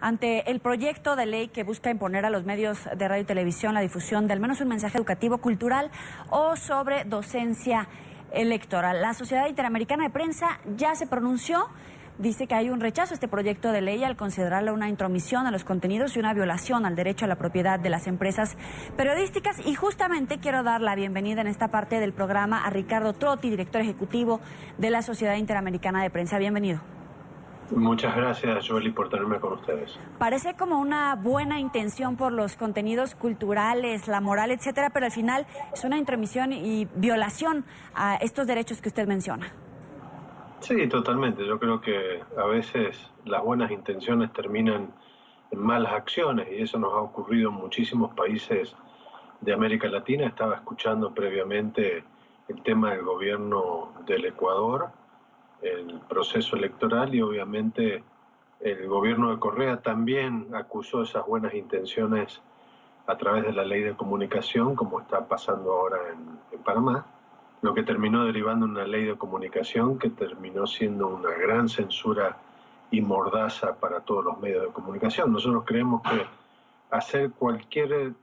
ante el proyecto de ley que busca imponer a los medios de radio y televisión la difusión de al menos un mensaje educativo, cultural o sobre docencia electoral. La Sociedad Interamericana de Prensa ya se pronunció. Dice que hay un rechazo a este proyecto de ley al considerarlo una intromisión a los contenidos y una violación al derecho a la propiedad de las empresas periodísticas. Y justamente quiero dar la bienvenida en esta parte del programa a Ricardo Trotti, director ejecutivo de la Sociedad Interamericana de Prensa. Bienvenido. Muchas gracias, Joely, por tenerme con ustedes. Parece como una buena intención por los contenidos culturales, la moral, etcétera, pero al final es una intromisión y violación a estos derechos que usted menciona. Sí, totalmente. Yo creo que a veces las buenas intenciones terminan en malas acciones y eso nos ha ocurrido en muchísimos países de América Latina. Estaba escuchando previamente el tema del gobierno del Ecuador, el proceso electoral, y obviamente el gobierno de Correa también acusó esas buenas intenciones a través de la ley de comunicación, como está pasando ahora en Panamá, lo que terminó derivando en una ley de comunicación que terminó siendo una gran censura y mordaza para todos los medios de comunicación. Nosotros creemos que hacer cualquier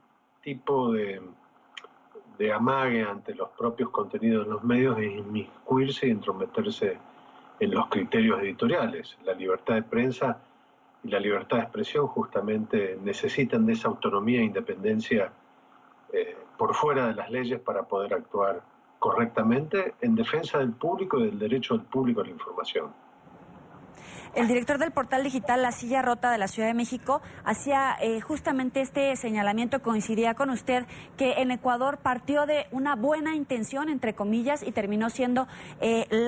tipo de amague ante los propios contenidos de los medios es inmiscuirse y entrometerse en los criterios editoriales. La libertad de prensa y la libertad de expresión justamente necesitan de esa autonomía e independencia por fuera de las leyes para poder actuar correctamente en defensa del público y del derecho del público a la información. El director del portal digital La Silla Rota de la Ciudad de México hacía justamente este señalamiento, coincidía con usted, que en Ecuador partió de una buena intención, entre comillas, y terminó siendo el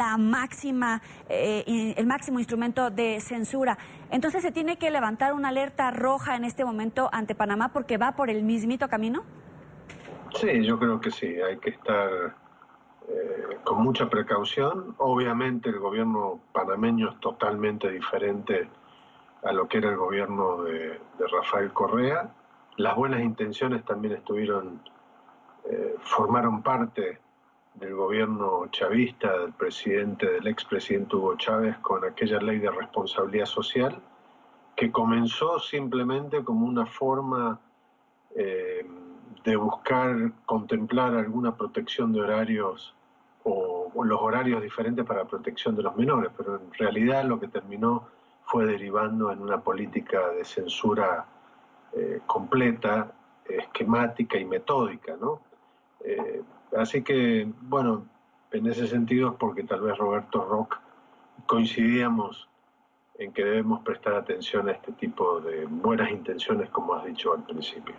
máximo instrumento de censura. Entonces, ¿se tiene que levantar una alerta roja en este momento ante Panamá porque va por el mismito camino? Sí, yo creo que sí, hay que estar con mucha precaución. Obviamente el gobierno panameño es totalmente diferente a lo que era el gobierno de Rafael Correa. Las buenas intenciones también formaron parte del gobierno chavista, del expresidente Hugo Chávez, con aquella ley de responsabilidad social, que comenzó simplemente como una forma de buscar contemplar alguna protección de horarios o los horarios diferentes para protección de los menores, pero en realidad lo que terminó fue derivando en una política de censura completa, esquemática y metódica, ¿no? Así que, bueno, en ese sentido es porque tal vez Roberto Roch coincidíamos en que debemos prestar atención a este tipo de buenas intenciones, como has dicho al principio.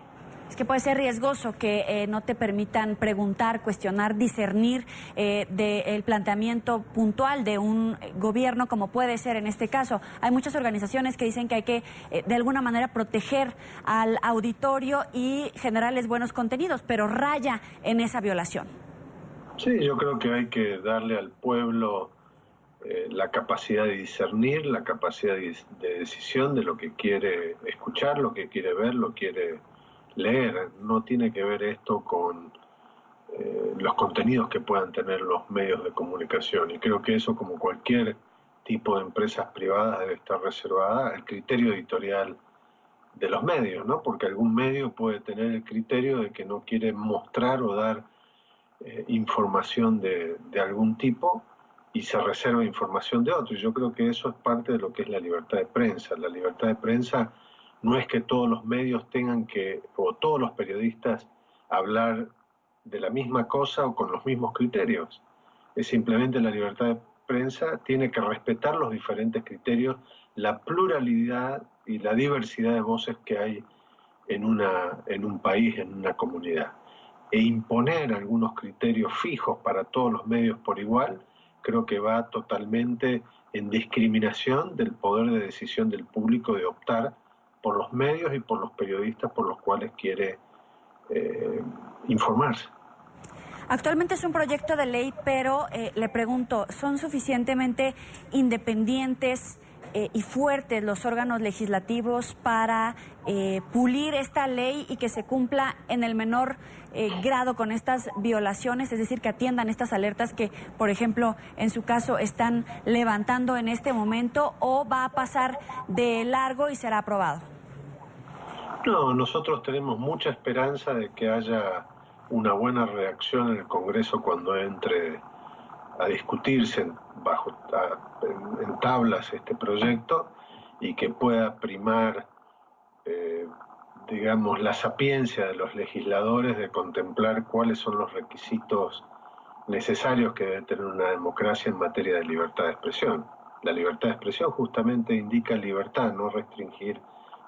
Es que puede ser riesgoso que no te permitan preguntar, cuestionar, discernir del planteamiento puntual de un gobierno, como puede ser en este caso. Hay muchas organizaciones que dicen que hay que, de alguna manera, proteger al auditorio y generarles buenos contenidos, pero raya en esa violación. Sí, yo creo que hay que darle al pueblo la capacidad de discernir, la capacidad de decisión de lo que quiere escuchar, lo que quiere ver, lo que quiere leer. No tiene que ver esto con los contenidos que puedan tener los medios de comunicación, y creo que eso, como cualquier tipo de empresas privadas, debe estar reservada al criterio editorial de los medios, ¿no? Porque algún medio puede tener el criterio de que no quiere mostrar o dar información de algún tipo y se reserva información de otro. Y yo creo que eso es parte de lo que es la libertad de prensa. La libertad de prensa no es que todos los medios tengan que, o todos los periodistas, hablar de la misma cosa o con los mismos criterios. Es simplemente la libertad de prensa tiene que respetar los diferentes criterios, la pluralidad y la diversidad de voces que hay en un país, en una comunidad. E imponer algunos criterios fijos para todos los medios por igual, creo que va totalmente en discriminación del poder de decisión del público de optar por los medios y por los periodistas por los cuales quiere informarse. Actualmente es un proyecto de ley, pero le pregunto, ¿son suficientemente independientes y fuertes los órganos legislativos para pulir esta ley y que se cumpla en el menor grado con estas violaciones, es decir, que atiendan estas alertas que, por ejemplo, en su caso están levantando en este momento, o va a pasar de largo y será aprobado? No, nosotros tenemos mucha esperanza de que haya una buena reacción en el Congreso cuando entre a discutirse en tablas este proyecto y que pueda primar, digamos, la sapiencia de los legisladores de contemplar cuáles son los requisitos necesarios que debe tener una democracia en materia de libertad de expresión. La libertad de expresión justamente indica libertad, no restringir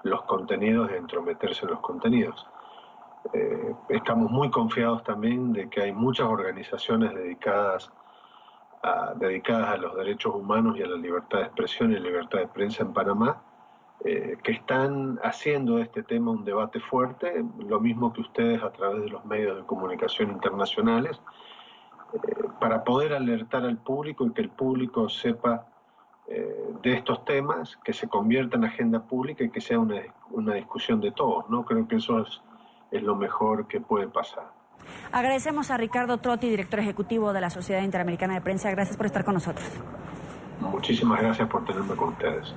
los contenidos y entrometerse en los contenidos. Estamos muy confiados también de que hay muchas organizaciones dedicadas a los derechos humanos y a la libertad de expresión y libertad de prensa en Panamá, que están haciendo de este tema un debate fuerte, lo mismo que ustedes a través de los medios de comunicación internacionales, para poder alertar al público y que el público sepa de estos temas, que se convierta en agenda pública y que sea una discusión de todos, ¿no? Creo que eso es lo mejor que puede pasar. Agradecemos a Ricardo Trotti, director ejecutivo de la Sociedad Interamericana de Prensa. Gracias por estar con nosotros. Muchísimas gracias por tenerme con ustedes.